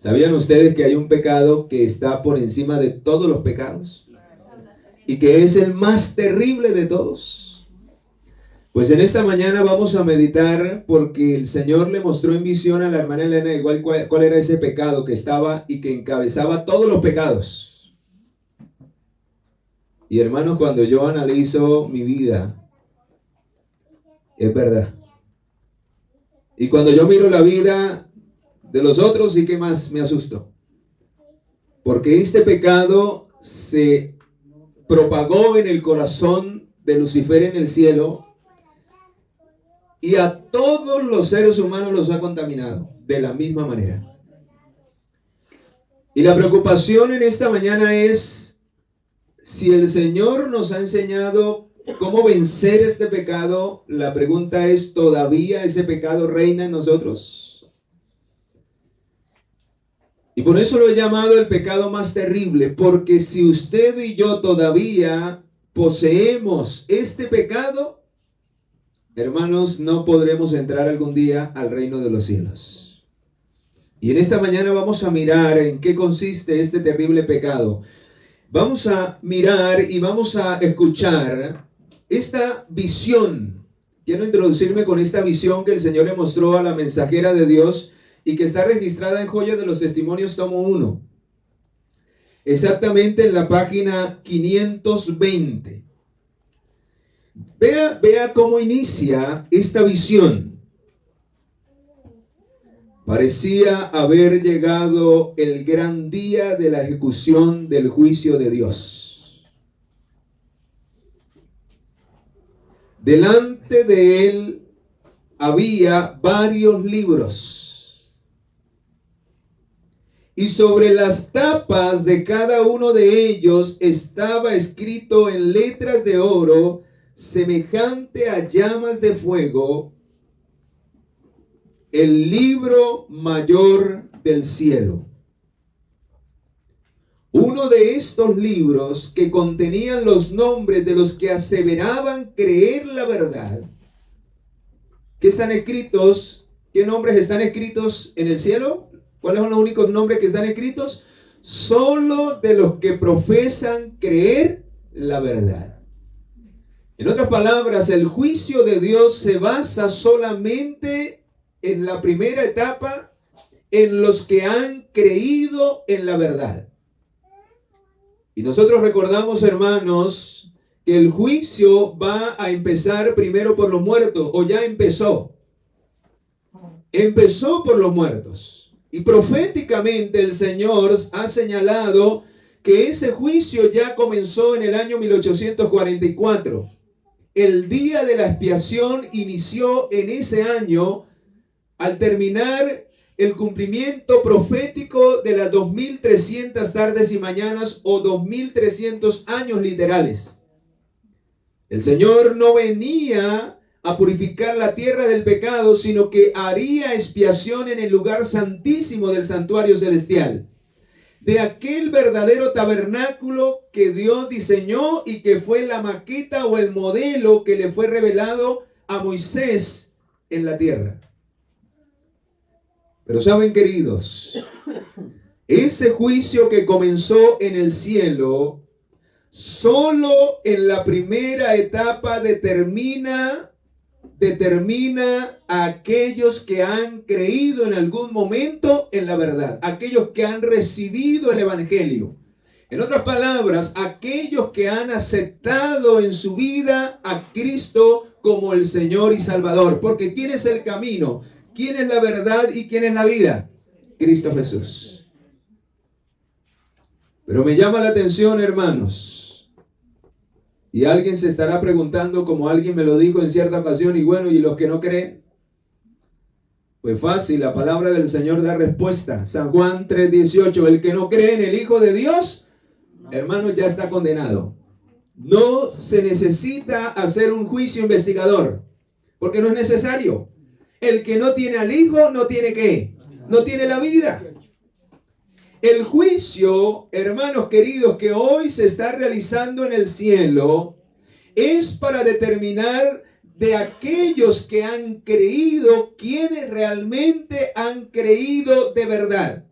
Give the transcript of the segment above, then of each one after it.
¿Sabían ustedes que hay un pecado que está por encima de todos los pecados? Y que es el más terrible de todos. Pues en esta mañana vamos a meditar porque el Señor le mostró en visión a la hermana Elena igual cuál era ese pecado que estaba y que encabezaba todos los pecados. Y hermanos, cuando yo analizo mi vida, es verdad. Y cuando yo miro la vida de los otros, sí que más me asusto. Porque este pecado se propagó en el corazón de Lucifer en el cielo y a todos los seres humanos los ha contaminado de la misma manera. Y la preocupación en esta mañana es si el Señor nos ha enseñado cómo vencer este pecado. La pregunta es, ¿todavía ese pecado reina en nosotros? Y por eso lo he llamado el pecado más terrible, porque si usted y yo todavía poseemos este pecado, hermanos, no podremos entrar algún día al reino de los cielos. Y en esta mañana vamos a mirar en qué consiste este terrible pecado. Vamos a mirar y vamos a escuchar esta visión. Quiero introducirme con esta visión que el Señor le mostró a la mensajera de Dios y que está registrada en Joyas de los Testimonios, tomo 1. Exactamente en la página 520. Vea cómo inicia esta visión. Parecía haber llegado el gran día de la ejecución del juicio de Dios. Delante de él había varios libros. Y sobre las tapas de cada uno de ellos estaba escrito en letras de oro, semejante a llamas de fuego, el libro mayor del cielo. Uno de estos libros que contenían los nombres de los que aseveraban creer la verdad. ¿Qué están escritos? ¿Qué nombres están escritos en el cielo? ¿Cuáles son los únicos nombres que están escritos? Solo de los que profesan creer la verdad. En otras palabras, el juicio de Dios se basa solamente en la primera etapa, en los que han creído en la verdad. Y nosotros recordamos, hermanos, que el juicio va a empezar primero por los muertos, o ya empezó. Empezó por los muertos. Y proféticamente el Señor ha señalado que ese juicio ya comenzó en el año 1844. El día de la expiación inició en ese año al terminar el cumplimiento profético de las 2300 tardes y mañanas o 2300 años literales. El Señor no venía a purificar la tierra del pecado, sino que haría expiación en el lugar santísimo del santuario celestial, de aquel verdadero tabernáculo que Dios diseñó y que fue la maqueta o el modelo que le fue revelado a Moisés en la tierra. Pero saben, queridos, ese juicio que comenzó en el cielo, solo en la primera etapa determina a aquellos que han creído en algún momento en la verdad, aquellos que han recibido el evangelio. En otras palabras, aquellos que han aceptado en su vida a Cristo como el Señor y Salvador. Porque ¿quién es el camino? ¿Quién es la verdad y quién es la vida? Cristo Jesús. Pero me llama la atención, hermanos, y alguien se estará preguntando, como alguien me lo dijo en cierta ocasión, y bueno, ¿y los que no creen? Pues fácil, la palabra del Señor da respuesta. San Juan 3:18, el que no cree en el Hijo de Dios, hermano, ya está condenado. No se necesita hacer un juicio investigador, porque no es necesario. El que no tiene al Hijo, no tiene ¿qué? No tiene la vida. El juicio, hermanos queridos, que hoy se está realizando en el cielo, es para determinar de aquellos que han creído, quienes realmente han creído de verdad.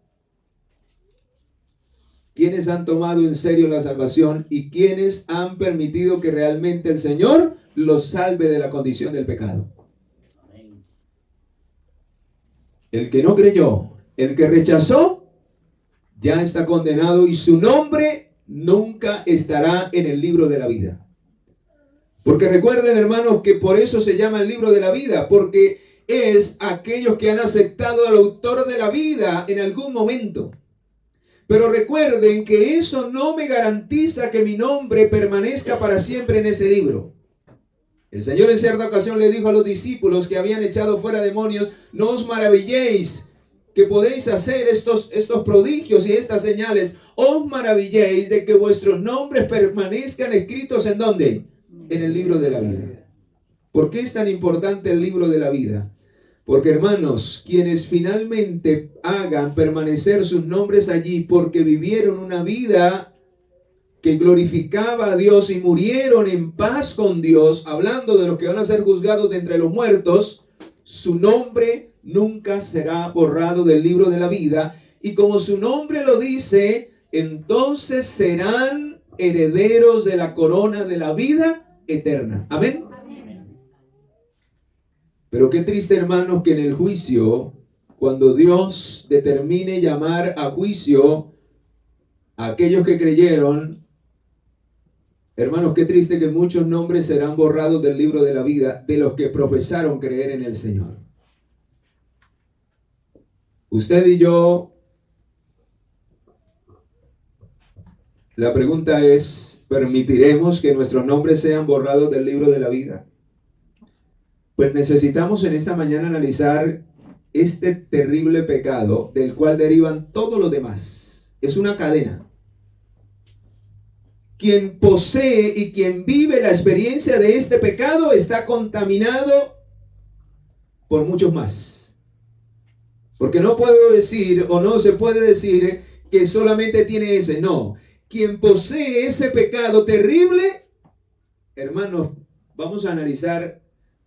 quienes han tomado en serio la salvación y quienes han permitido que realmente el Señor los salve de la condición del pecado. El que no creyó, el que rechazó, ya está condenado y su nombre nunca estará en el libro de la vida. Porque recuerden, hermanos, que por eso se llama el libro de la vida, porque es aquellos que han aceptado al autor de la vida en algún momento. Pero recuerden que eso no me garantiza que mi nombre permanezca para siempre en ese libro. El Señor en cierta ocasión le dijo a los discípulos que habían echado fuera demonios: no os maravilléis que podéis hacer estos prodigios y estas señales. Os maravilléis de que vuestros nombres permanezcan escritos ¿en dónde? En el libro de la vida. ¿Por qué es tan importante el libro de la vida? Porque, hermanos, quienes finalmente hagan permanecer sus nombres allí porque vivieron una vida que glorificaba a Dios y murieron en paz con Dios, hablando de los que van a ser juzgados de entre los muertos, su nombre nunca será borrado del libro de la vida. Y como su nombre lo dice, entonces serán herederos de la corona de la vida eterna. Amén. Pero qué triste, hermanos, que en el juicio, cuando Dios determine llamar a juicio a aquellos que creyeron, hermanos, qué triste que muchos nombres serán borrados del libro de la vida de los que profesaron creer en el Señor. Usted y yo, la pregunta es, ¿permitiremos que nuestros nombres sean borrados del libro de la vida? Pues necesitamos en esta mañana analizar este terrible pecado del cual derivan todos los demás. Es una cadena. Quien posee y quien vive la experiencia de este pecado está contaminado por muchos más. Porque no puedo decir o no se puede decir que solamente tiene ese. No. Quien posee ese pecado terrible, hermanos, vamos a analizar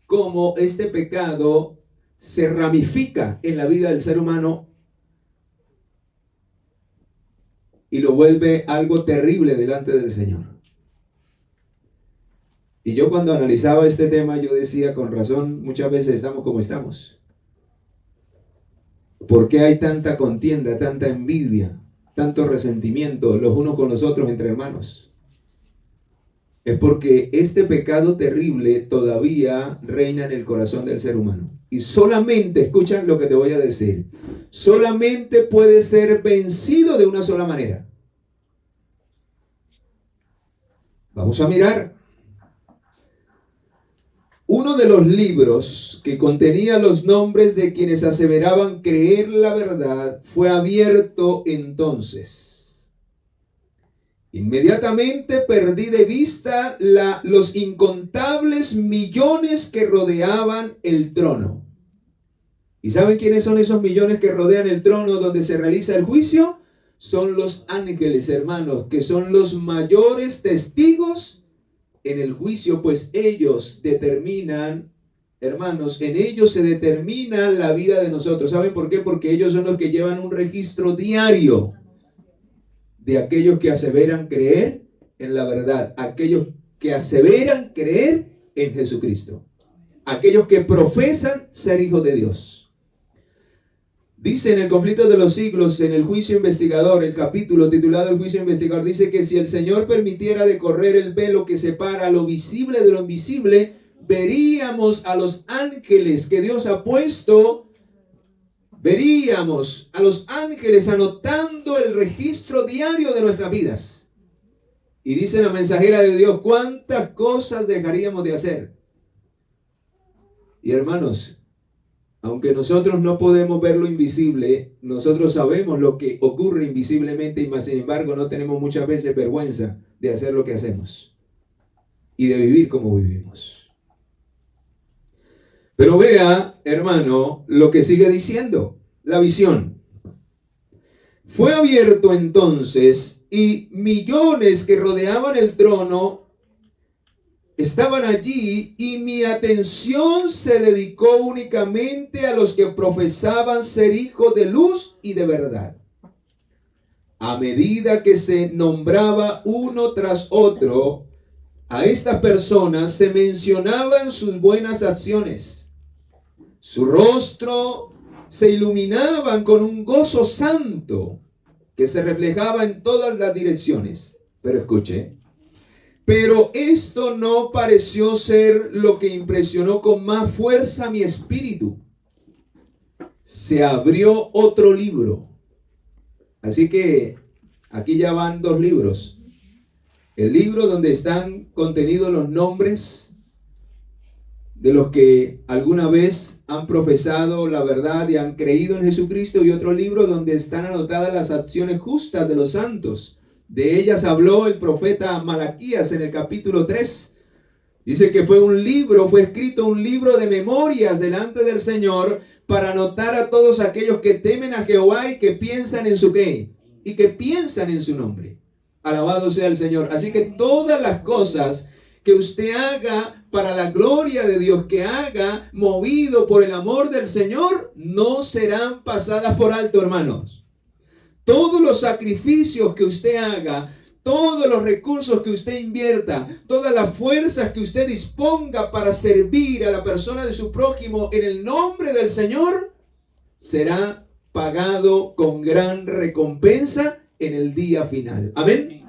cómo este pecado se ramifica en la vida del ser humano y lo vuelve algo terrible delante del Señor. Y yo cuando analizaba este tema, yo decía, con razón, muchas veces estamos como estamos. ¿Por qué hay tanta contienda, tanta envidia, tanto resentimiento los unos con los otros entre hermanos? Es porque este pecado terrible todavía reina en el corazón del ser humano. Y solamente, escuchan lo que te voy a decir, solamente puede ser vencido de una sola manera. Vamos a mirar. Uno de los libros que contenía los nombres de quienes aseveraban creer la verdad fue abierto entonces. Inmediatamente perdí de vista los incontables millones que rodeaban el trono. ¿Y saben quiénes son esos millones que rodean el trono donde se realiza el juicio? Son los ángeles, hermanos, que son los mayores testigos en el juicio, pues ellos determinan, hermanos, en ellos se determina la vida de nosotros. ¿Saben por qué? Porque ellos son los que llevan un registro diario de aquellos que aseveran creer en la verdad, aquellos que aseveran creer en Jesucristo, aquellos que profesan ser hijos de Dios. Dice en el conflicto de los siglos, en el juicio investigador, el capítulo titulado El juicio investigador, dice que si el Señor permitiera de correr el velo que separa lo visible de lo invisible, veríamos a los ángeles que Dios ha puesto. Veríamos a los ángeles anotando el registro diario de nuestras vidas. Y dice la mensajera de Dios, ¿cuántas cosas dejaríamos de hacer? Y hermanos, aunque nosotros no podemos ver lo invisible, nosotros sabemos lo que ocurre invisiblemente y más sin embargo no tenemos muchas veces vergüenza de hacer lo que hacemos y de vivir como vivimos. Pero vea, hermano, lo que sigue diciendo, la visión. Fue abierto entonces y millones que rodeaban el trono estaban allí y mi atención se dedicó únicamente a los que profesaban ser hijos de luz y de verdad. A medida que se nombraba uno tras otro, a estas personas se mencionaban sus buenas acciones. Su rostro se iluminaban con un gozo santo que se reflejaba en todas las direcciones. Pero escuche, pero esto no pareció ser lo que impresionó con más fuerza mi espíritu. Se abrió otro libro. Así que aquí ya van dos libros. El libro donde están contenidos los nombres de los que alguna vez han profesado la verdad y han creído en Jesucristo, y otro libro donde están anotadas las acciones justas de los santos. De ellas habló el profeta Malaquías en el capítulo 3. Dice que fue escrito un libro de memorias delante del Señor para anotar a todos aquellos que temen a Jehová y que piensan en su qué, y que piensan en su nombre. Alabado sea el Señor. Así que todas las cosas que usted haga para la gloria de Dios, que haga movido por el amor del Señor, no serán pasadas por alto, hermanos. Todos los sacrificios que usted haga, todos los recursos que usted invierta, todas las fuerzas que usted disponga para servir a la persona de su prójimo en el nombre del Señor, será pagado con gran recompensa en el día final. Amén.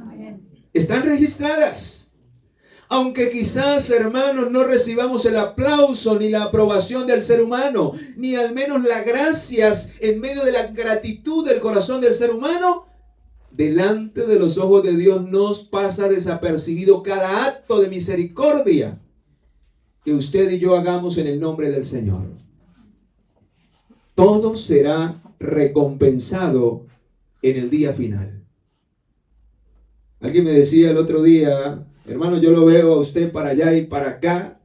Están registradas. Aunque quizás, hermanos, no recibamos el aplauso ni la aprobación del ser humano, ni al menos las gracias en medio de la gratitud del corazón del ser humano, delante de los ojos de Dios nos pasa desapercibido cada acto de misericordia que usted y yo hagamos en el nombre del Señor. Todo será recompensado en el día final. Alguien me decía el otro día: hermano, yo lo veo a usted para allá y para acá,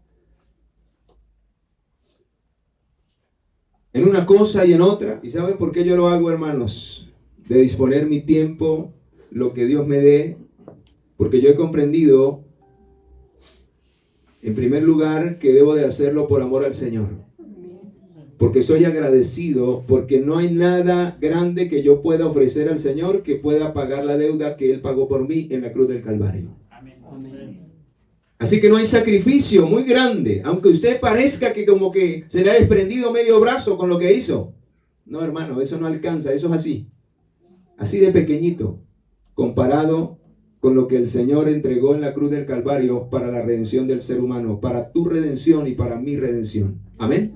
en una cosa y en otra. ¿Y saben por qué yo lo hago, hermanos? De disponer mi tiempo, lo que Dios me dé, porque yo he comprendido, en primer lugar, que debo de hacerlo por amor al Señor. Porque soy agradecido, porque no hay nada grande que yo pueda ofrecer al Señor que pueda pagar la deuda que Él pagó por mí en la cruz del Calvario. Así que no hay sacrificio muy grande, aunque usted parezca que como que se le ha desprendido medio brazo con lo que hizo. No, hermano, eso no alcanza, eso es así de pequeñito, comparado con lo que el Señor entregó en la cruz del Calvario para la redención del ser humano, para tu redención y para mi redención. Amén.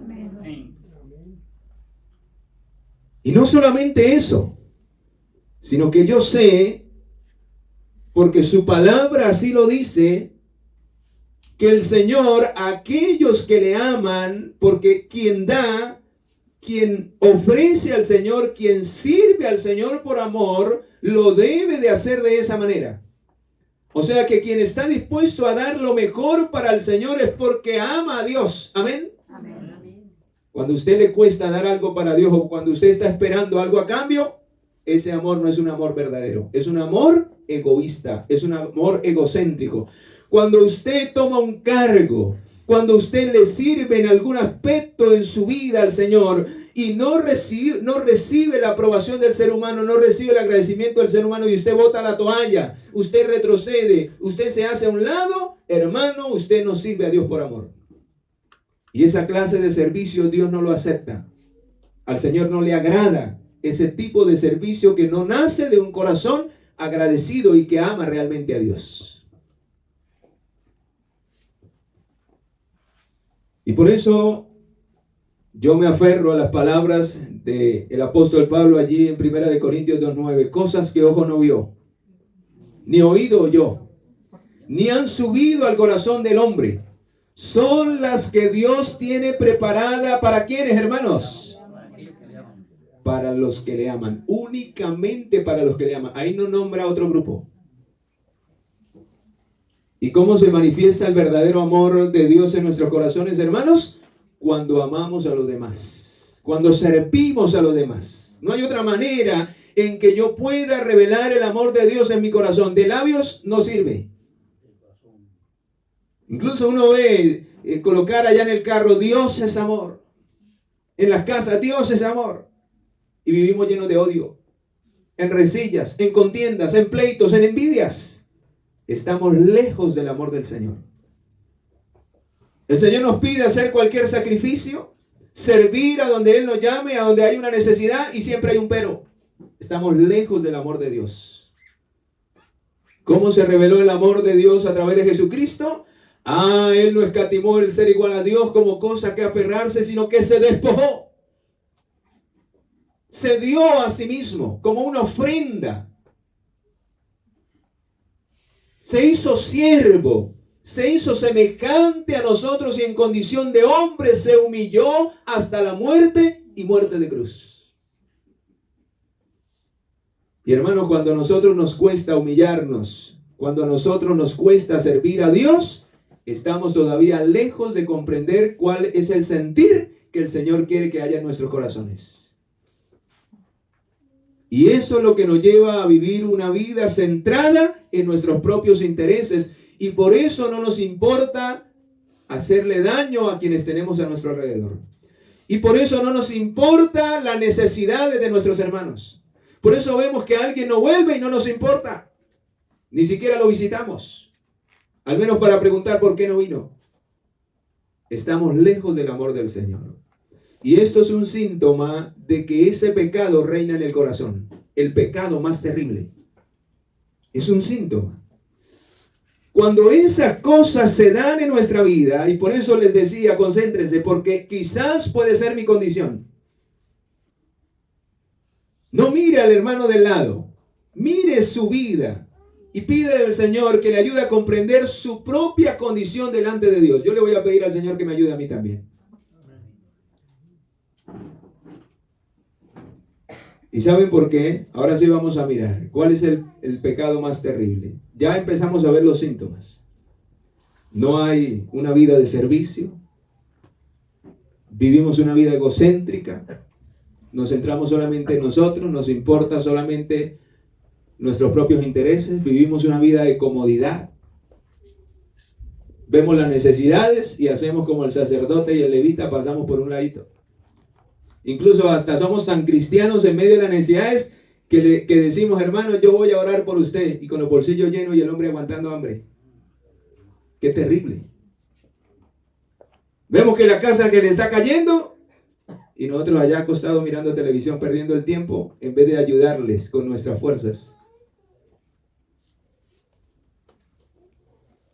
Y no solamente eso, sino que yo sé, porque su palabra así lo dice, que el Señor, a aquellos que le aman, porque quien da, quien ofrece al Señor, quien sirve al Señor por amor, lo debe de hacer de esa manera. O sea que quien está dispuesto a dar lo mejor para el Señor es porque ama a Dios. Amén. Amén. Cuando a usted le cuesta dar algo para Dios, o cuando usted está esperando algo a cambio, ese amor no es un amor verdadero. Es un amor egoísta, es un amor egocéntrico. Cuando usted toma un cargo, cuando usted le sirve en algún aspecto en su vida al Señor y no recibe la aprobación del ser humano, no recibe el agradecimiento del ser humano, y usted bota la toalla, usted retrocede, usted se hace a un lado, hermano, usted no sirve a Dios por amor. Y esa clase de servicio Dios no lo acepta. Al Señor no le agrada ese tipo de servicio que no nace de un corazón agradecido y que ama realmente a Dios. Y por eso yo me aferro a las palabras del apóstol Pablo allí en 1 Corintios 2:9. Cosas que ojo no vio, ni oído oyó, ni han subido al corazón del hombre, son las que Dios tiene preparada para quienes, hermanos, para los que le aman, únicamente para los que le aman. Ahí no nombra otro grupo. ¿Y cómo se manifiesta el verdadero amor de Dios en nuestros corazones, hermanos? Cuando amamos a los demás, cuando servimos a los demás. No hay otra manera en que yo pueda revelar el amor de Dios en mi corazón. De labios no sirve. Incluso uno ve colocar allá en el carro: Dios es amor. En las casas: Dios es amor. Y vivimos llenos de odio. en rencillas, en contiendas, en pleitos, en envidias. Estamos lejos del amor del Señor. El Señor nos pide hacer cualquier sacrificio, servir a donde Él nos llame, a donde hay una necesidad, y siempre hay un pero. Estamos lejos del amor de Dios. ¿Cómo se reveló el amor de Dios a través de Jesucristo? Él no escatimó el ser igual a Dios como cosa que aferrarse, sino que se despojó. Se dio a sí mismo como una ofrenda. Se hizo siervo, se hizo semejante a nosotros y en condición de hombre se humilló hasta la muerte y muerte de cruz. Y hermanos, cuando a nosotros nos cuesta humillarnos, cuando a nosotros nos cuesta servir a Dios, estamos todavía lejos de comprender cuál es el sentir que el Señor quiere que haya en nuestros corazones. Y eso es lo que nos lleva a vivir una vida centrada en nuestros propios intereses. Y por eso no nos importa hacerle daño a quienes tenemos a nuestro alrededor. Y por eso no nos importa las necesidades de nuestros hermanos. Por eso vemos que alguien no vuelve y no nos importa. Ni siquiera lo visitamos. Al menos para preguntar por qué no vino. Estamos lejos del amor del Señor. Y esto es un síntoma de que ese pecado reina en el corazón. El pecado más terrible. Es un síntoma. Cuando esas cosas se dan en nuestra vida, y por eso les decía, concéntrense, porque quizás puede ser mi condición. No mire al hermano del lado. Mire su vida. Y pide al Señor que le ayude a comprender su propia condición delante de Dios. Yo le voy a pedir al Señor que me ayude a mí también. ¿Y saben por qué? Ahora sí vamos a mirar. ¿Cuál es el pecado más terrible? Ya empezamos a ver los síntomas. No hay una vida de servicio. Vivimos una vida egocéntrica. Nos centramos solamente en nosotros. Nos importa solamente nuestros propios intereses. Vivimos una vida de comodidad. Vemos las necesidades y hacemos como el sacerdote y el levita, pasamos por un ladito. Incluso hasta somos tan cristianos en medio de las necesidades que decimos, hermano, yo voy a orar por usted, y con los bolsillos llenos y el hombre aguantando hambre. Qué terrible. Vemos que la casa que le está cayendo y nosotros allá acostados mirando televisión, perdiendo el tiempo en vez de ayudarles con nuestras fuerzas.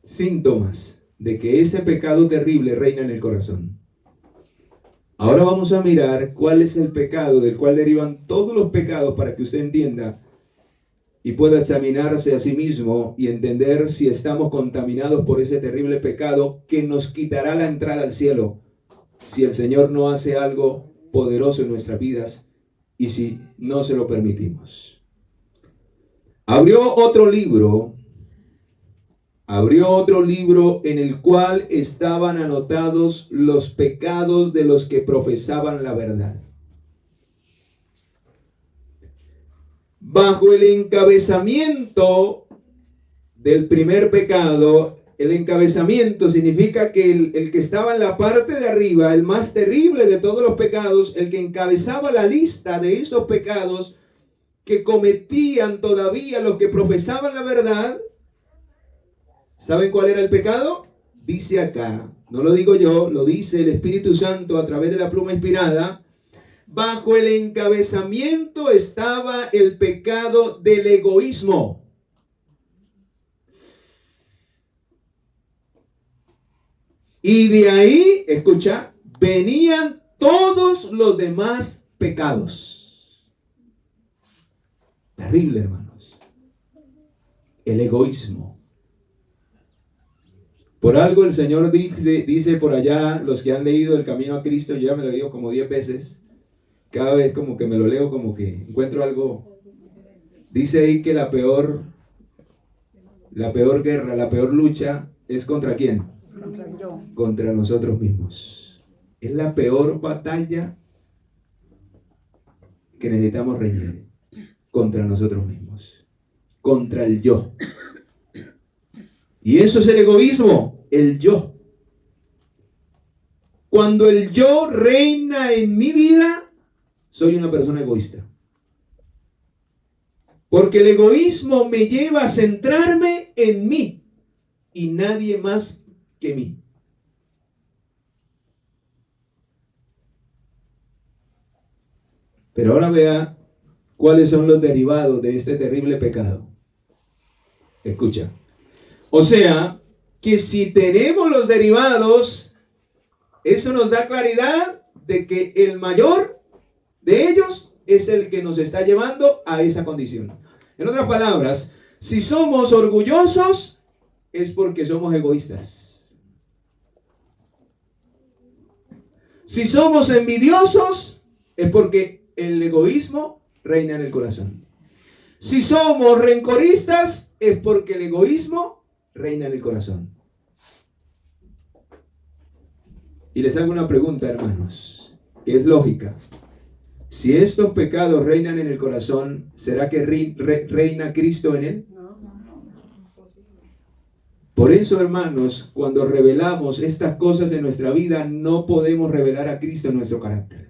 Síntomas de que ese pecado terrible reina en el corazón. Ahora vamos a mirar cuál es el pecado del cual derivan todos los pecados para que usted entienda y pueda examinarse a sí mismo y entender si estamos contaminados por ese terrible pecado que nos quitará la entrada al cielo si el Señor no hace algo poderoso en nuestras vidas y si no se lo permitimos. Abrió otro libro en el cual estaban anotados los pecados de los que profesaban la verdad. Bajo el encabezamiento del primer pecado, el encabezamiento significa que el que estaba en la parte de arriba, el más terrible de todos los pecados, el que encabezaba la lista de esos pecados que cometían todavía los que profesaban la verdad. ¿Saben cuál era el pecado? Dice acá, no lo digo yo, lo dice el Espíritu Santo a través de la pluma inspirada. Bajo el encabezamiento estaba el pecado del egoísmo. Y de ahí, escucha, venían todos los demás pecados. Terrible, hermanos. El egoísmo. Por algo el Señor dice por allá, los que han leído El Camino a Cristo, yo ya me lo digo como 10 veces, cada vez como que me lo leo, como que encuentro algo. Dice ahí que la peor guerra, la peor lucha es ¿contra quién? Contra nosotros mismos. Es la peor batalla que necesitamos reñir, contra nosotros mismos, contra el yo. Y eso es el egoísmo, el yo. Cuando el yo reina en mi vida, soy una persona egoísta. Porque el egoísmo me lleva a centrarme en mí y nadie más que mí. Pero ahora vea cuáles son los derivados de este terrible pecado. Escucha. O sea, que si tenemos los derivados, eso nos da claridad de que el mayor de ellos es el que nos está llevando a esa condición. En otras palabras, si somos orgullosos, es porque somos egoístas. Si somos envidiosos, es porque el egoísmo reina en el corazón. Si somos rencoristas, es porque el egoísmo reina en el corazón. Y les hago una pregunta, hermanos, que es lógica. Si estos pecados reinan en el corazón, ¿será que reina Cristo en él? Por eso, hermanos, cuando revelamos estas cosas en nuestra vida, no podemos revelar a Cristo en nuestro carácter.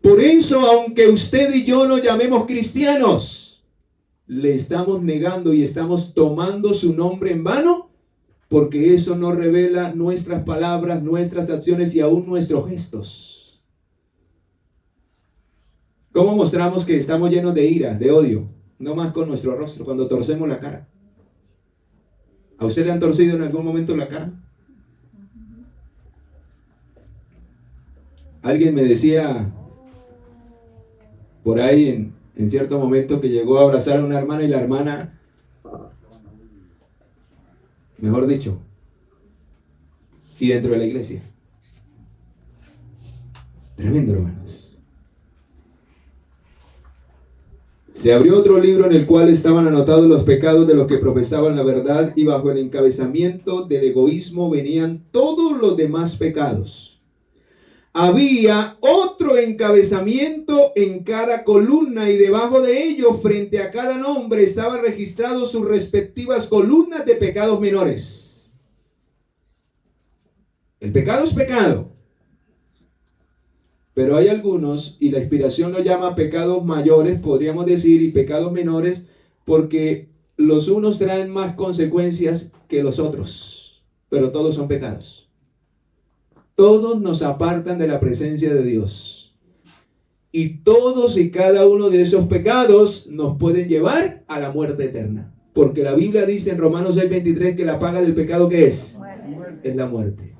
Por eso, aunque usted y yo nos llamemos cristianos, le estamos negando y estamos tomando su nombre en vano, porque eso no revela nuestras palabras, nuestras acciones y aún nuestros gestos. ¿Cómo mostramos que estamos llenos de ira, de odio? No más con nuestro rostro, cuando torcemos la cara. ¿A usted le han torcido en algún momento la cara? Alguien me decía por ahí en cierto momento que llegó a abrazar a una hermana y la hermana, mejor dicho, y dentro de la iglesia. Tremendo, hermanos. Se abrió otro libro en el cual estaban anotados los pecados de los que profesaban la verdad, y bajo el encabezamiento del egoísmo venían todos los demás pecados. Había otro encabezamiento en cada columna, y debajo de ello, frente a cada nombre, estaban registrados sus respectivas columnas de pecados menores. El pecado es pecado. Pero hay algunos, y la inspiración lo llama pecados mayores, podríamos decir, y pecados menores, porque los unos traen más consecuencias que los otros, pero todos son pecados. Todos nos apartan de la presencia de Dios. Y todos y cada uno de esos pecados nos pueden llevar a la muerte eterna. Porque la Biblia dice en Romanos 6:23 que la paga del pecado, ¿qué es? Muerte. Es la muerte.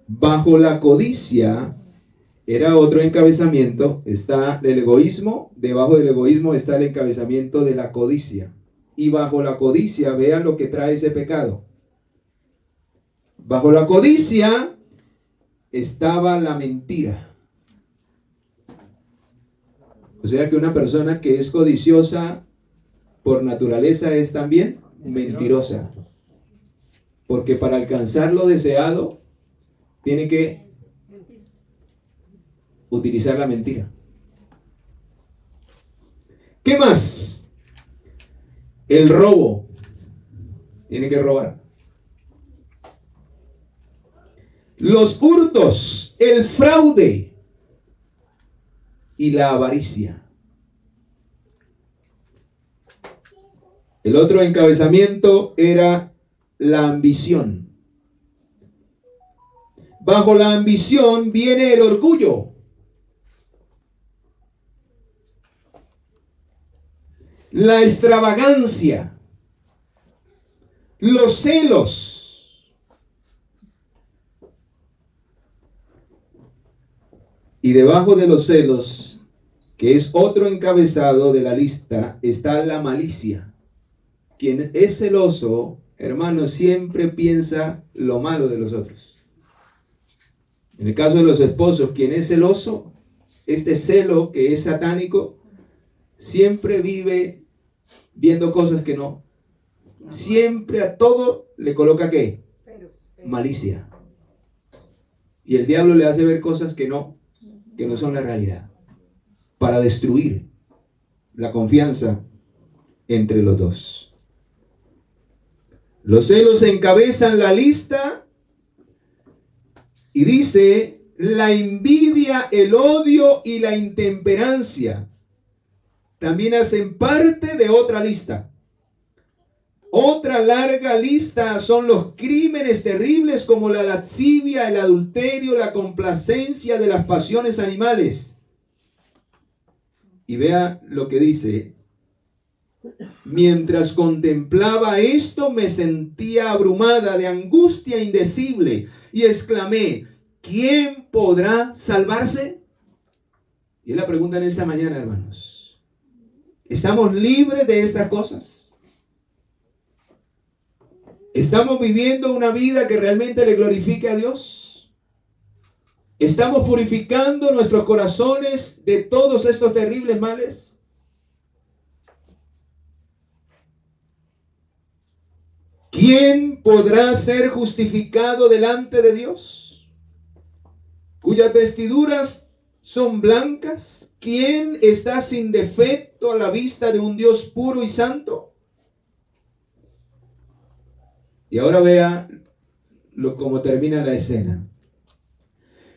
Bajo la codicia era otro encabezamiento, está el egoísmo, debajo del egoísmo está el encabezamiento de la codicia. Y bajo la codicia, vean lo que trae ese pecado. Bajo la codicia estaba la mentira. O sea que una persona que es codiciosa por naturaleza es también mentirosa. Porque para alcanzar lo deseado, tiene que utilizar la mentira. ¿Qué más? El robo. Tiene que robar. Los hurtos, el fraude y la avaricia. El otro encabezamiento era la ambición. Bajo la ambición viene el orgullo. La extravagancia. Los celos. Y debajo de los celos, que es otro encabezado de la lista, está la malicia. Quien es celoso, hermano, siempre piensa lo malo de los otros. En el caso de los esposos, quien es celoso, este celo que es satánico, siempre vive viendo cosas que no. Siempre a todo le coloca ¿qué? Malicia. Y el diablo le hace ver cosas que no son la realidad, para destruir la confianza entre los dos. Los celos encabezan la lista Y dice, la envidia, el odio y la intemperancia también hacen parte de otra lista. Otra larga lista son los crímenes terribles como la lascivia, el adulterio, la complacencia de las pasiones animales. Y vea lo que dice. Mientras contemplaba esto, me sentía abrumada de angustia indecible y exclamé, ¿quién podrá salvarse? Y es la pregunta en esta mañana, hermanos. ¿Estamos libres de estas cosas? ¿Estamos viviendo una vida que realmente le glorifique a Dios? ¿Estamos purificando nuestros corazones de todos estos terribles males? ¿Quién podrá ser justificado delante de Dios? Cuyas vestiduras son blancas. ¿Quién está sin defecto a la vista de un Dios puro y santo? Y ahora vea cómo termina la escena.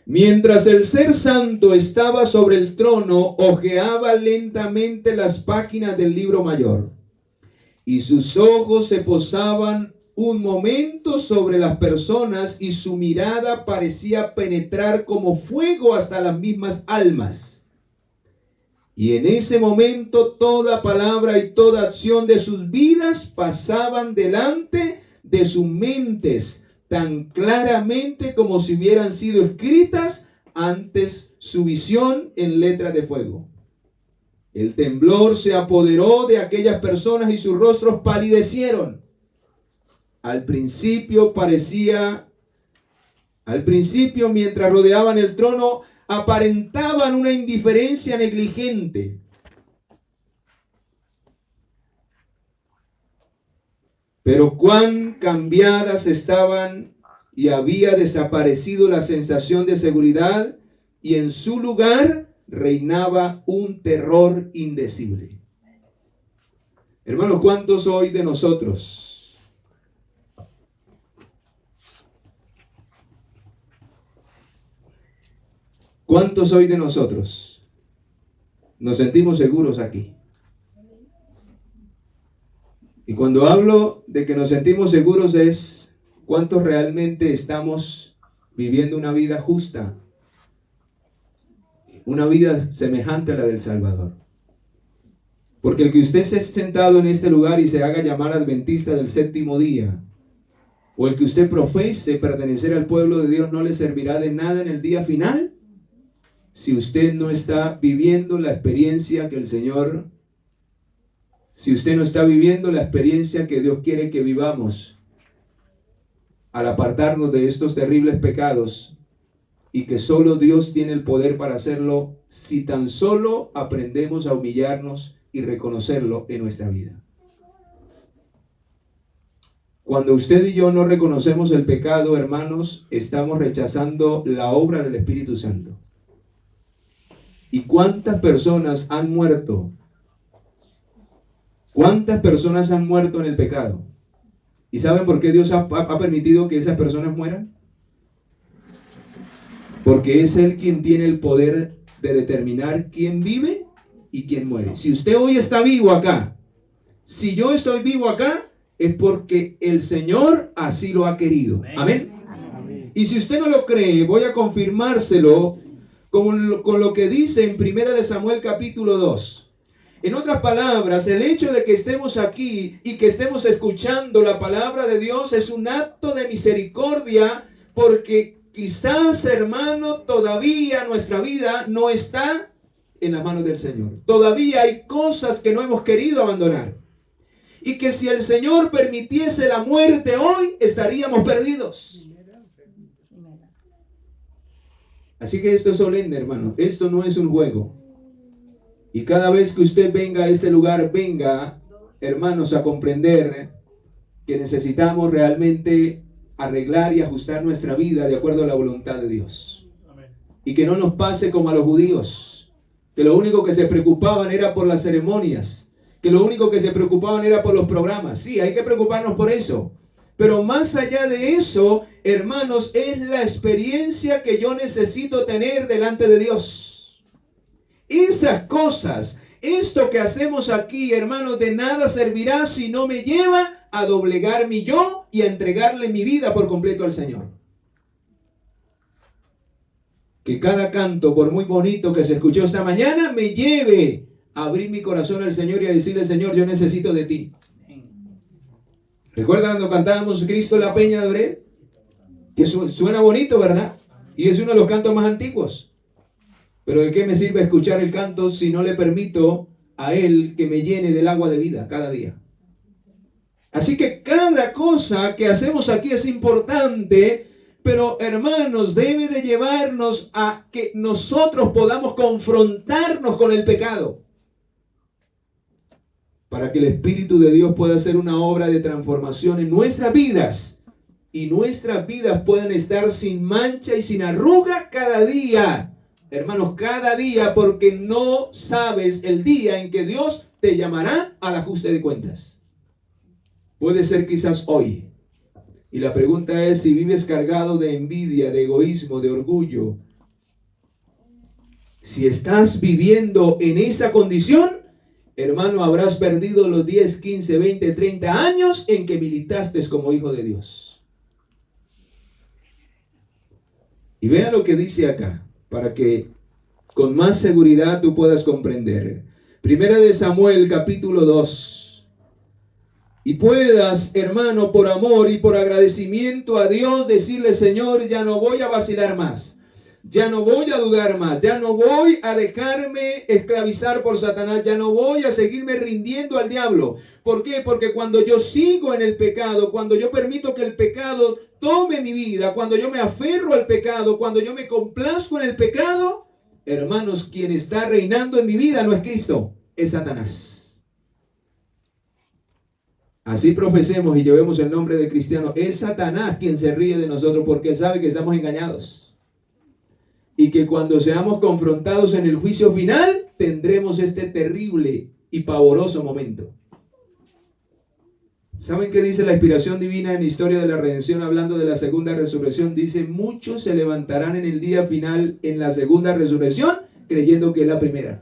Mientras el ser santo estaba sobre el trono, hojeaba lentamente las páginas del libro mayor, y sus ojos se posaban un momento sobre las personas, y su mirada parecía penetrar como fuego hasta las mismas almas. Y en ese momento toda palabra y toda acción de sus vidas pasaban delante de sus mentes tan claramente como si hubieran sido escritas antes su visión en letras de fuego. El temblor se apoderó de aquellas personas y sus rostros palidecieron. Al principio, mientras rodeaban el trono, aparentaban una indiferencia negligente. Pero cuán cambiadas estaban, y había desaparecido la sensación de seguridad, y en su lugar reinaba un terror indecible. Hermanos, ¿cuántos hoy de nosotros nos sentimos seguros aquí? Y cuando hablo de que nos sentimos seguros es cuántos realmente estamos viviendo una vida justa, una vida semejante a la del Salvador. Porque el que usted esté sentado en este lugar y se haga llamar adventista del séptimo día, o el que usted profese pertenecer al pueblo de Dios, no le servirá de nada en el día final si usted no está viviendo la experiencia que el Señor, si usted no está viviendo la experiencia que Dios quiere que vivamos al apartarnos de estos terribles pecados, y que solo Dios tiene el poder para hacerlo si tan solo aprendemos a humillarnos y reconocerlo en nuestra vida. Cuando usted y yo no reconocemos el pecado, hermanos, estamos rechazando la obra del Espíritu Santo. ¿Y cuántas personas han muerto? ¿Cuántas personas han muerto en el pecado? ¿Y saben por qué Dios ha permitido que esas personas mueran? Porque es Él quien tiene el poder de determinar quién vive y quién muere. Si usted hoy está vivo acá, si yo estoy vivo acá, es porque el Señor así lo ha querido. Amén. Amén. Y si usted no lo cree, voy a confirmárselo con lo que dice en 1 Samuel capítulo 2. En otras palabras, el hecho de que estemos aquí y que estemos escuchando la palabra de Dios es un acto de misericordia, porque quizás, hermano, todavía nuestra vida no está en las manos del Señor. Todavía hay cosas que no hemos querido abandonar. Y que si el Señor permitiese la muerte hoy, estaríamos perdidos. Así que esto es solemne, hermano. Esto no es un juego. Y cada vez que usted venga a este lugar, venga, hermanos, a comprender que necesitamos realmente arreglar y ajustar nuestra vida de acuerdo a la voluntad de Dios. Amén. Y que no nos pase como a los judíos, que lo único que se preocupaban era por las ceremonias, que lo único que se preocupaban era por los programas. Sí, hay que preocuparnos por eso, Pero más allá de eso, hermanos, es la experiencia que yo necesito tener delante de Dios. Esas cosas, esto que hacemos aquí, hermanos, de nada servirá si no me lleva a doblegar mi yo y a entregarle mi vida por completo al Señor. Que cada canto, por muy bonito que se escuchó esta mañana, me lleve a abrir mi corazón al Señor y a decirle: Señor, yo necesito de ti. ¿Recuerdan cuando cantábamos Cristo la Peña de Ored? Que suena bonito, ¿verdad? Y es uno de los cantos más antiguos. Pero ¿de qué me sirve escuchar el canto si no le permito a Él que me llene del agua de vida cada día? Así que cada cosa que hacemos aquí es importante, pero hermanos, debe de llevarnos a que nosotros podamos confrontarnos con el pecado, para que el Espíritu de Dios pueda hacer una obra de transformación en nuestras vidas, y nuestras vidas puedan estar sin mancha y sin arruga cada día. Hermanos, cada día, porque no sabes el día en que Dios te llamará al ajuste de cuentas. Puede ser quizás hoy. Y la pregunta es: si vives cargado de envidia, de egoísmo, de orgullo, si estás viviendo en esa condición, hermano, habrás perdido los 10, 15, 20, 30 años en que militaste como hijo de Dios. Y vea lo que dice acá, para que con más seguridad tú puedas comprender. Primera de Samuel, capítulo 2. Y puedas, hermano, por amor y por agradecimiento a Dios, decirle: Señor, ya no voy a vacilar más. Ya no voy a dudar más, ya no voy a dejarme esclavizar por Satanás, ya no voy a seguirme rindiendo al diablo. ¿Por qué? Porque cuando yo sigo en el pecado, cuando yo permito que el pecado tome mi vida, cuando yo me aferro al pecado, cuando yo me complazco en el pecado, hermanos, quien está reinando en mi vida no es Cristo, es Satanás. Así profesemos y llevemos el nombre de cristiano. Es Satanás quien se ríe de nosotros, porque él sabe que estamos engañados. Y que cuando seamos confrontados en el juicio final, tendremos este terrible y pavoroso momento. ¿Saben qué dice la inspiración divina en la historia de la redención, hablando de la segunda resurrección? Dice: muchos se levantarán en el día final, en la segunda resurrección, creyendo que es la primera.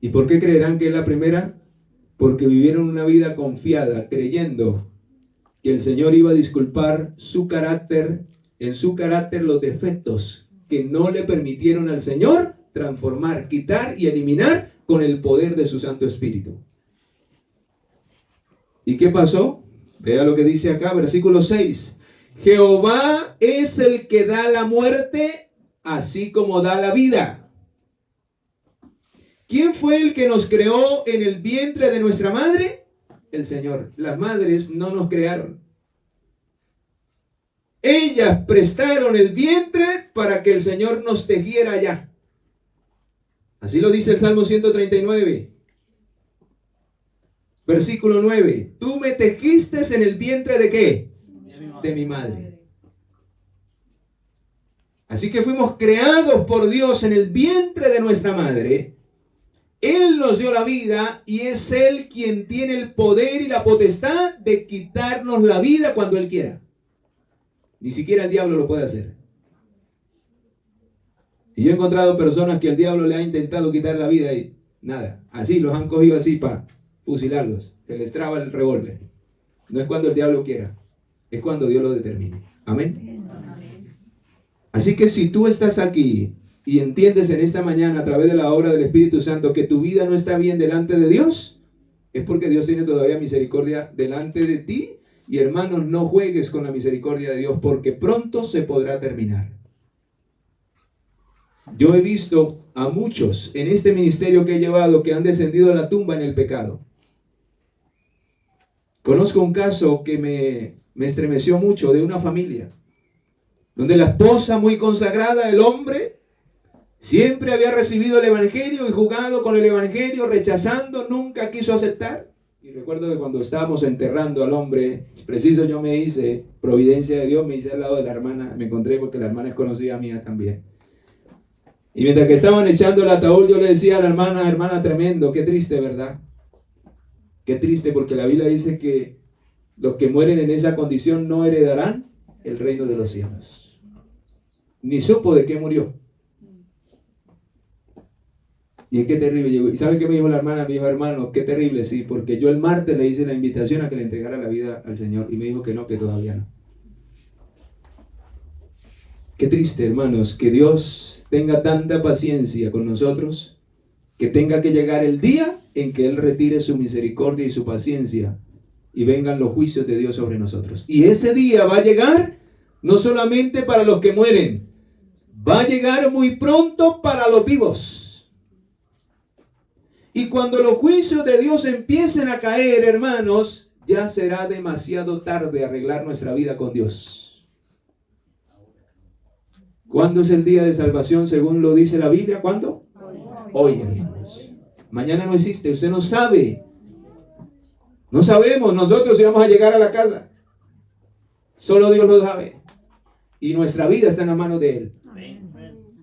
¿Y por qué creerán que es la primera? Porque vivieron una vida confiada, creyendo que el Señor iba a disculpar su carácter, en su carácter los defectos que no le permitieron al Señor transformar, quitar y eliminar con el poder de su Santo Espíritu. ¿Y qué pasó? Vea lo que dice acá, versículo 6. Jehová es el que da la muerte, así como da la vida. ¿Quién fue el que nos creó en el vientre de nuestra madre? El Señor. Las madres no nos crearon. Ellas prestaron el vientre para que el Señor nos tejiera allá. Así lo dice el Salmo 139. Versículo 9. Tú me tejiste en el vientre ¿de qué? De mi madre. Así que fuimos creados por Dios en el vientre de nuestra madre. Él nos dio la vida y es Él quien tiene el poder y la potestad de quitarnos la vida cuando Él quiera. Ni siquiera el diablo lo puede hacer. Y yo he encontrado personas que el diablo le ha intentado quitar la vida y nada. Así, los han cogido así para fusilarlos. Se les traba el revólver. No es cuando el diablo quiera, es cuando Dios lo determine. Amén. Así que si tú estás aquí y entiendes en esta mañana a través de la obra del Espíritu Santo que tu vida no está bien delante de Dios, es porque Dios tiene todavía misericordia delante de ti. Y hermanos, no juegues con la misericordia de Dios, porque pronto se podrá terminar. Yo he visto a muchos en este ministerio que he llevado que han descendido a la tumba en el pecado. Conozco un caso que me estremeció mucho, de una familia donde la esposa, muy consagrada, el hombre siempre había recibido el evangelio y jugado con el evangelio, rechazando, nunca quiso aceptar. Y recuerdo que cuando estábamos enterrando al hombre, preciso, yo me hice, providencia de Dios, me hice al lado de la hermana, me encontré porque la hermana es conocida mía también. Y mientras que estaban echando el ataúd, yo le decía a la hermana, hermana, tremendo, qué triste, ¿verdad? Qué triste, porque la Biblia dice que los que mueren en esa condición no heredarán el reino de los cielos. Ni supo de qué murió. Y es que terrible. ¿Y sabe qué me dijo la hermana? Me dijo, hermano, qué terrible, sí, porque yo el martes le hice la invitación a que le entregara la vida al Señor y me dijo que no, que todavía no. Qué triste, hermanos, que Dios tenga tanta paciencia con nosotros, que tenga que llegar el día en que Él retire su misericordia y su paciencia y vengan los juicios de Dios sobre nosotros. Y ese día va a llegar no solamente para los que mueren, va a llegar muy pronto para los vivos. Y cuando los juicios de Dios empiecen a caer, hermanos, ya será demasiado tarde arreglar nuestra vida con Dios. ¿Cuándo es el día de salvación según lo dice la Biblia? ¿Cuándo? Hoy, hermanos. Mañana no existe, usted no sabe. No sabemos nosotros si vamos a llegar a la casa. Solo Dios lo sabe. Y nuestra vida está en las manos de Él.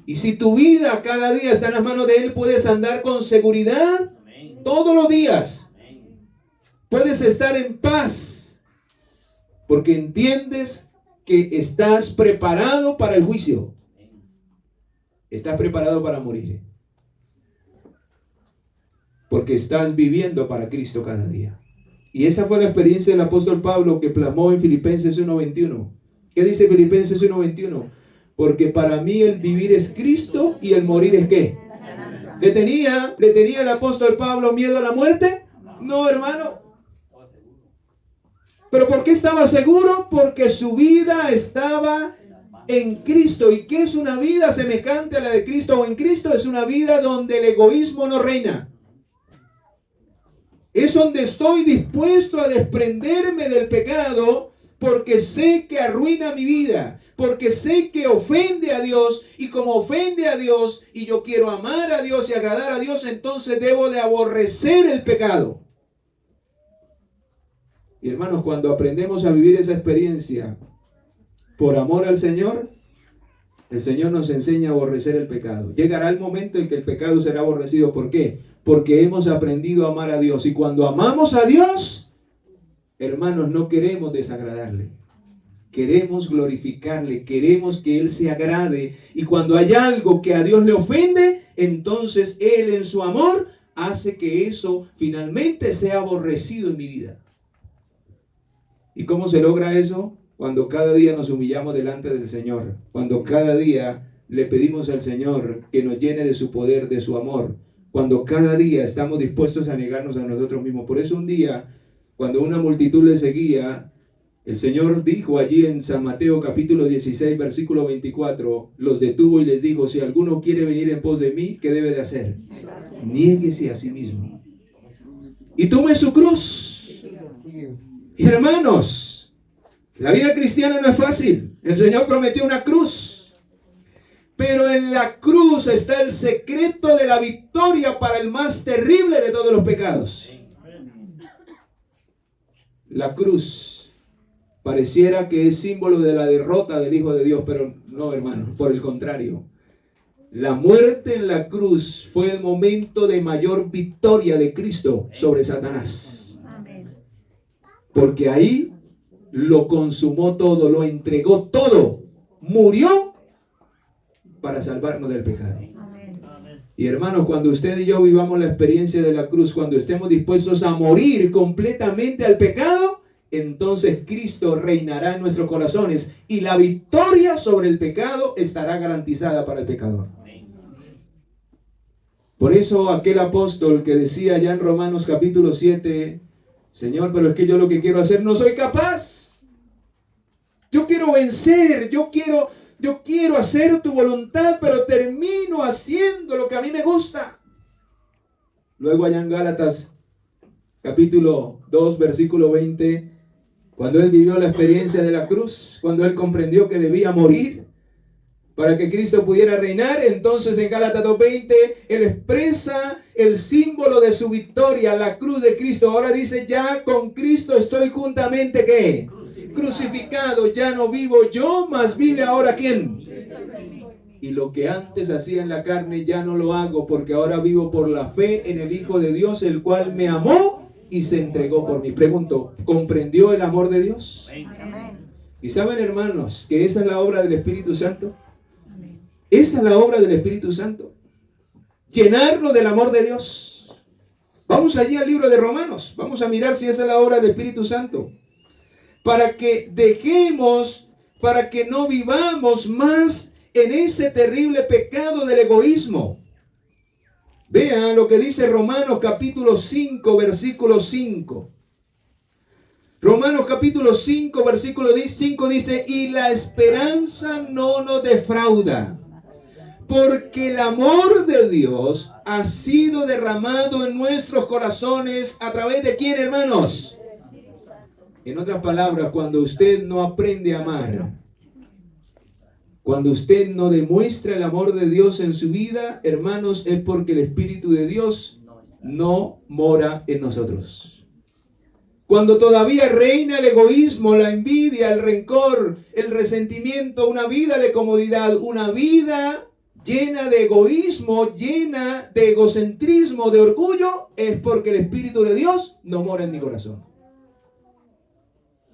Y si tu vida cada día está en las manos de Él, puedes andar con seguridad todos los días. Puedes estar en paz. Porque entiendes que estás preparado para el juicio. Estás preparado para morir. Porque estás viviendo para Cristo cada día. Y esa fue la experiencia del apóstol Pablo que plasmó en Filipenses 1:21. ¿Qué dice Filipenses 1:21? Porque para mí el vivir es Cristo y el morir es ¿qué? ¿Le tenía el apóstol Pablo miedo a la muerte? No, hermano. ¿Pero por qué estaba seguro? Porque su vida estaba en Cristo. ¿Y qué es una vida semejante a la de Cristo o en Cristo? Es una vida donde el egoísmo no reina. Es donde estoy dispuesto a desprenderme del pecado porque sé que arruina mi vida, porque sé que ofende a Dios, y como ofende a Dios y yo quiero amar a Dios y agradar a Dios, entonces debo de aborrecer el pecado. Y hermanos, cuando aprendemos a vivir esa experiencia por amor al Señor, el Señor nos enseña a aborrecer el pecado. Llegará el momento en que el pecado será aborrecido. ¿Por qué? Porque hemos aprendido a amar a Dios. Y cuando amamos a Dios, hermanos, no queremos desagradarle. Queremos glorificarle, queremos que Él se agrade. Y cuando hay algo que a Dios le ofende, entonces Él en su amor hace que eso finalmente sea aborrecido en mi vida. ¿Y cómo se logra eso? Cuando cada día nos humillamos delante del Señor. Cuando cada día le pedimos al Señor que nos llene de su poder, de su amor. Cuando cada día estamos dispuestos a negarnos a nosotros mismos. Por eso un día, cuando una multitud le seguía, el Señor dijo allí en San Mateo capítulo 16, versículo 24, los detuvo y les dijo, si alguno quiere venir en pos de mí, ¿qué debe de hacer? Niéguese a sí mismo y tome su cruz. Y hermanos, la vida cristiana no es fácil. El Señor prometió una cruz. Pero en la cruz está el secreto de la victoria para el más terrible de todos los pecados. La cruz pareciera que es símbolo de la derrota del Hijo de Dios, pero no, hermano, por el contrario. La muerte en la cruz fue el momento de mayor victoria de Cristo sobre Satanás. Porque ahí lo consumó todo, lo entregó todo, murió para salvarnos del pecado. Y hermanos, cuando usted y yo vivamos la experiencia de la cruz, cuando estemos dispuestos a morir completamente al pecado, entonces Cristo reinará en nuestros corazones y la victoria sobre el pecado estará garantizada para el pecador. Por eso aquel apóstol que decía ya en Romanos capítulo 7, Señor, pero es que yo lo que quiero hacer no soy capaz. Yo quiero vencer, yo quiero hacer tu voluntad, pero termino haciendo lo que a mí me gusta. Luego allá en Gálatas, capítulo 2, versículo 20, cuando él vivió la experiencia de la cruz, cuando él comprendió que debía morir para que Cristo pudiera reinar, entonces en Gálatas 2:20, él expresa el símbolo de su victoria, la cruz de Cristo. Ahora dice, ya con Cristo estoy juntamente, ¿qué? Crucificado, ya no vivo yo, mas vive ahora ¿quién? Y lo que antes hacía en la carne ya no lo hago, porque ahora vivo por la fe en el Hijo de Dios, el cual me amó y se entregó por mí. Pregunto, ¿comprendió el amor de Dios? Amén. Y saben, hermanos, que esa es la obra del Espíritu Santo. Esa es la obra del Espíritu Santo. Llenarlo del amor de Dios. Vamos allí al libro de Romanos. Vamos a mirar si esa es la obra del Espíritu Santo. Para que dejemos, para que no vivamos más en ese terrible pecado del egoísmo. Vean lo que dice Romanos capítulo 5, versículo 5. Romanos capítulo 5, versículo 5 dice, y la esperanza no nos defrauda, porque el amor de Dios ha sido derramado en nuestros corazones a través de ¿quién, hermanos? En otras palabras, cuando usted no aprende a amar, cuando usted no demuestra el amor de Dios en su vida, hermanos, es porque el Espíritu de Dios no mora en nosotros. Cuando todavía reina el egoísmo, la envidia, el rencor, el resentimiento, una vida de comodidad, una vida llena de egoísmo, llena de egocentrismo, de orgullo, es porque el Espíritu de Dios no mora en mi corazón.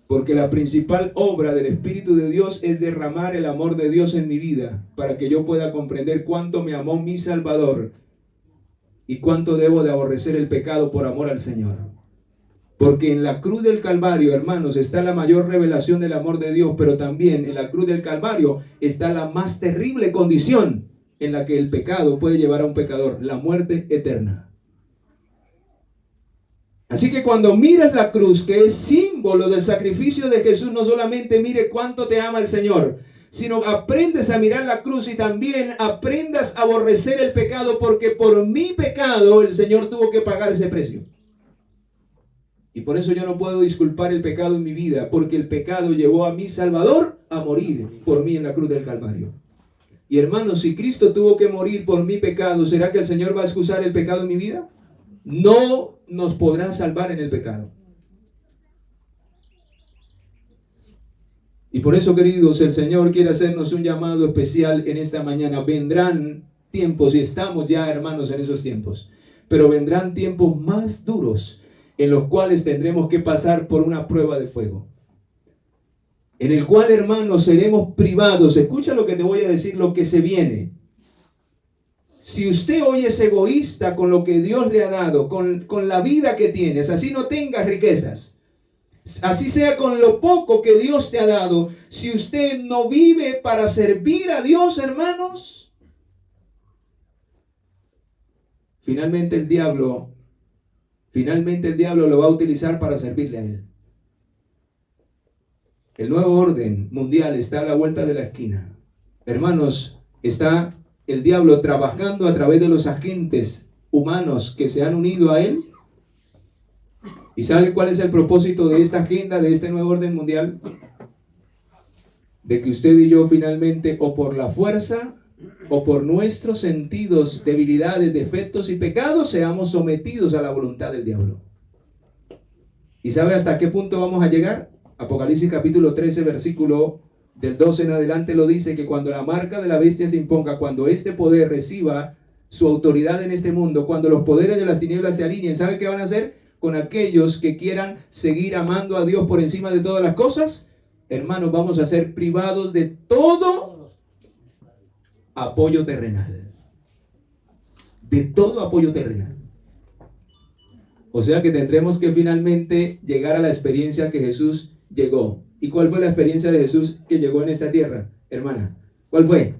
Porque la principal obra del Espíritu de Dios es derramar el amor de Dios en mi vida, para que yo pueda comprender cuánto me amó mi Salvador y cuánto debo de aborrecer el pecado por amor al Señor. Porque en la cruz del Calvario, hermanos, está la mayor revelación del amor de Dios, pero también en la cruz del Calvario está la más terrible condición en la que el pecado puede llevar a un pecador, la muerte eterna. Así que cuando miras la cruz, que es símbolo del sacrificio de Jesús, no solamente mire cuánto te ama el Señor, sino aprendes a mirar la cruz y también aprendas a aborrecer el pecado, porque por mi pecado el Señor tuvo que pagar ese precio. Y por eso yo no puedo disculpar el pecado en mi vida, porque el pecado llevó a mi Salvador a morir por mí en la cruz del Calvario. Y hermanos, si Cristo tuvo que morir por mi pecado, ¿será que el Señor va a excusar el pecado en mi vida? No nos podrá salvar en el pecado. Y por eso, queridos, el Señor quiere hacernos un llamado especial en esta mañana. Vendrán tiempos, y estamos ya, hermanos, en esos tiempos, pero vendrán tiempos más duros, en los cuales tendremos que pasar por una prueba de fuego, en el cual, hermanos, seremos privados. Escucha lo que te voy a decir, lo que se viene. Si usted hoy es egoísta con lo que Dios le ha dado, con la vida que tienes, así no tengas riquezas, así sea con lo poco que Dios te ha dado, si usted no vive para servir a Dios, hermanos, finalmente el diablo lo va a utilizar para servirle a él. El nuevo orden mundial está a la vuelta de la esquina. Hermanos, está el diablo trabajando a través de los agentes humanos que se han unido a él. ¿Y sabe cuál es el propósito de esta agenda, de este nuevo orden mundial? De que usted y yo finalmente, o por la fuerza, o por nuestros sentidos, debilidades, defectos y pecados, seamos sometidos a la voluntad del diablo. ¿Y sabe hasta qué punto vamos a llegar? Apocalipsis capítulo 13, versículo del 12 en adelante lo dice, que cuando la marca de la bestia se imponga, cuando este poder reciba su autoridad en este mundo, cuando los poderes de las tinieblas se alineen, ¿sabe qué van a hacer con aquellos que quieran seguir amando a Dios por encima de todas las cosas? Hermanos, vamos a ser privados de todo apoyo terrenal. De todo apoyo terrenal. O sea que tendremos que finalmente llegar a la experiencia que Jesús llegó. ¿Y cuál fue la experiencia de Jesús que llegó en esta tierra, hermana? ¿Cuál fue?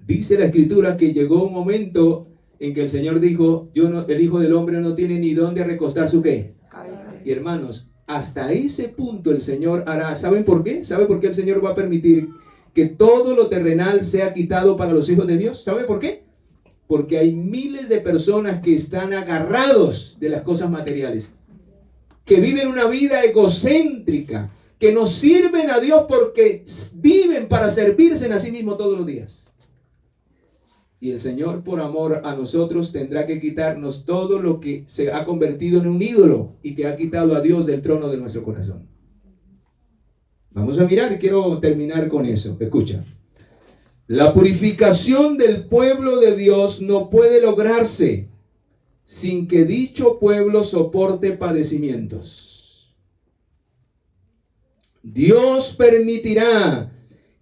Dice la Escritura que llegó un momento en que el Señor dijo, el Hijo del Hombre no tiene ni dónde recostar su ¿qué? Cabeza. Y hermanos, hasta ese punto el Señor hará. ¿Saben por qué? ¿Sabe por qué el Señor va a permitir que todo lo terrenal sea quitado para los hijos de Dios? ¿Sabe por qué? Porque hay miles de personas que están agarrados de las cosas materiales, que viven una vida egocéntrica, que no sirven a Dios porque viven para servirse a sí mismos todos los días. Y el Señor, por amor a nosotros, tendrá que quitarnos todo lo que se ha convertido en un ídolo y que ha quitado a Dios del trono de nuestro corazón. Vamos a mirar y quiero terminar con eso. Escucha. La purificación del pueblo de Dios no puede lograrse sin que dicho pueblo soporte padecimientos. Dios permitirá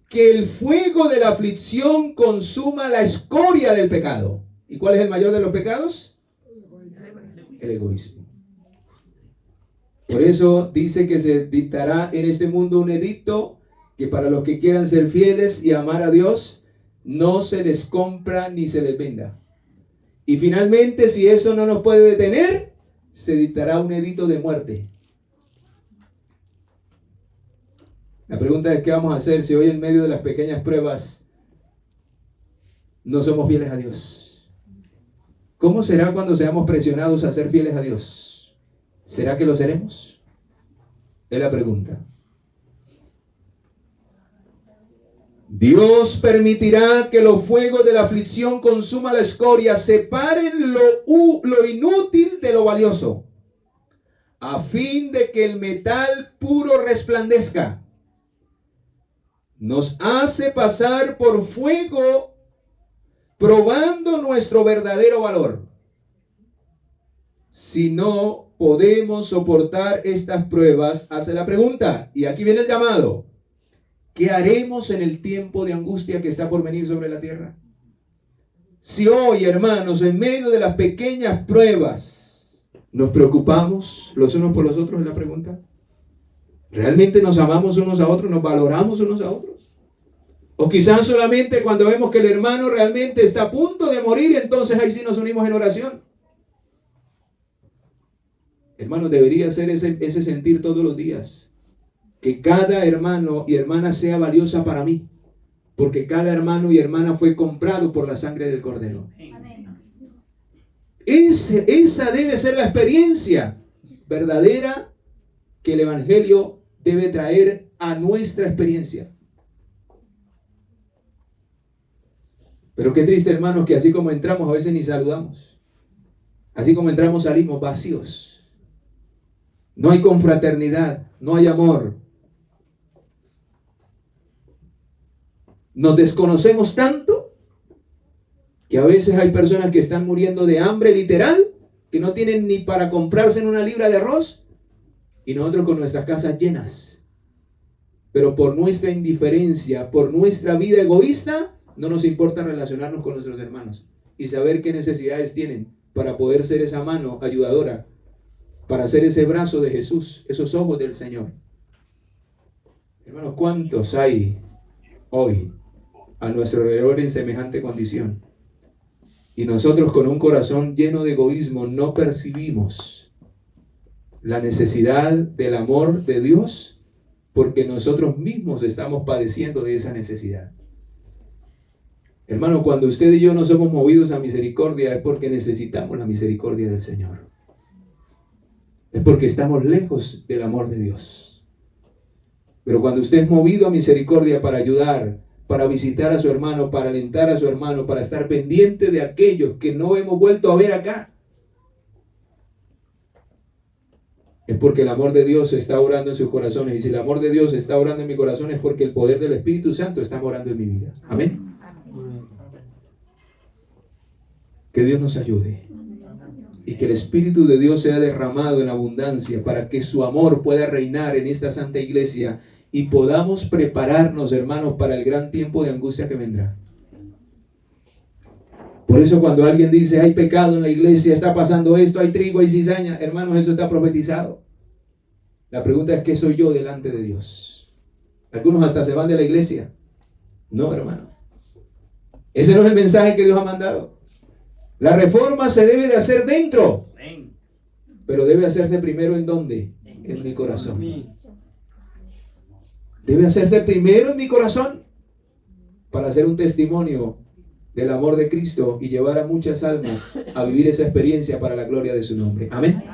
que el fuego de la aflicción consuma la escoria del pecado. ¿Y cuál es el mayor de los pecados? El egoísmo. Por eso dice que se dictará en este mundo un edicto que para los que quieran ser fieles y amar a Dios, no se les compra ni se les venda. Y finalmente, si eso no nos puede detener, se dictará un edicto de muerte. La pregunta es: ¿qué vamos a hacer si hoy en medio de las pequeñas pruebas no somos fieles a Dios? ¿Cómo será cuando seamos presionados a ser fieles a Dios? ¿Será que lo seremos? Es la pregunta. Dios permitirá que los fuegos de la aflicción consuma la escoria, separen lo inútil de lo valioso, a fin de que el metal puro resplandezca. Nos hace pasar por fuego, probando nuestro verdadero valor. Si no podemos soportar estas pruebas, hace la pregunta, y aquí viene el llamado: ¿qué haremos en el tiempo de angustia que está por venir sobre la tierra? Si hoy, hermanos, en medio de las pequeñas pruebas, nos preocupamos los unos por los otros, es la pregunta. ¿Realmente nos amamos unos a otros? ¿Nos valoramos unos a otros? O quizás solamente cuando vemos que el hermano realmente está a punto de morir, entonces ahí sí nos unimos en oración. Hermanos, debería ser ese sentir todos los días. Que cada hermano y hermana sea valiosa para mí. Porque cada hermano y hermana fue comprado por la sangre del Cordero. Amén. Esa debe ser la experiencia verdadera que el Evangelio debe traer a nuestra experiencia. Pero qué triste, hermanos, que así como entramos a veces ni saludamos. Así como entramos salimos vacíos. No hay confraternidad, no hay amor. Nos desconocemos tanto que a veces hay personas que están muriendo de hambre literal, que no tienen ni para comprarse en una libra de arroz, y nosotros con nuestras casas llenas. Pero por nuestra indiferencia, por nuestra vida egoísta, no nos importa relacionarnos con nuestros hermanos y saber qué necesidades tienen para poder ser esa mano ayudadora, para ser ese brazo de Jesús, esos ojos del Señor. Hermanos, ¿cuántos hay hoy a nuestro alrededor en semejante condición? Y nosotros con un corazón lleno de egoísmo no percibimos la necesidad del amor de Dios, porque nosotros mismos estamos padeciendo de esa necesidad. Hermano, cuando usted y yo no somos movidos a misericordia, es porque necesitamos la misericordia del Señor. Es porque estamos lejos del amor de Dios. Pero cuando usted es movido a misericordia para ayudar, para visitar a su hermano, para alentar a su hermano, para estar pendiente de aquellos que no hemos vuelto a ver acá, es porque el amor de Dios está orando en sus corazones. Y si el amor de Dios está orando en mi corazón, es porque el poder del Espíritu Santo está orando en mi vida. Amén. Que Dios nos ayude y que el Espíritu de Dios sea derramado en abundancia para que su amor pueda reinar en esta santa iglesia y podamos prepararnos, hermanos, para el gran tiempo de angustia que vendrá. Por eso cuando alguien dice hay pecado en la iglesia, está pasando esto, hay trigo, hay cizaña, hermanos, eso está profetizado. La pregunta es: ¿qué soy yo delante de Dios? Algunos hasta se van de la iglesia. No, hermano, ese no es el mensaje que Dios ha mandado. La reforma se debe de hacer dentro, pero debe hacerse primero ¿en dónde? En mi corazón. Debe hacerse primero en mi corazón para hacer un testimonio del amor de Cristo y llevar a muchas almas a vivir esa experiencia para la gloria de su nombre. Amén.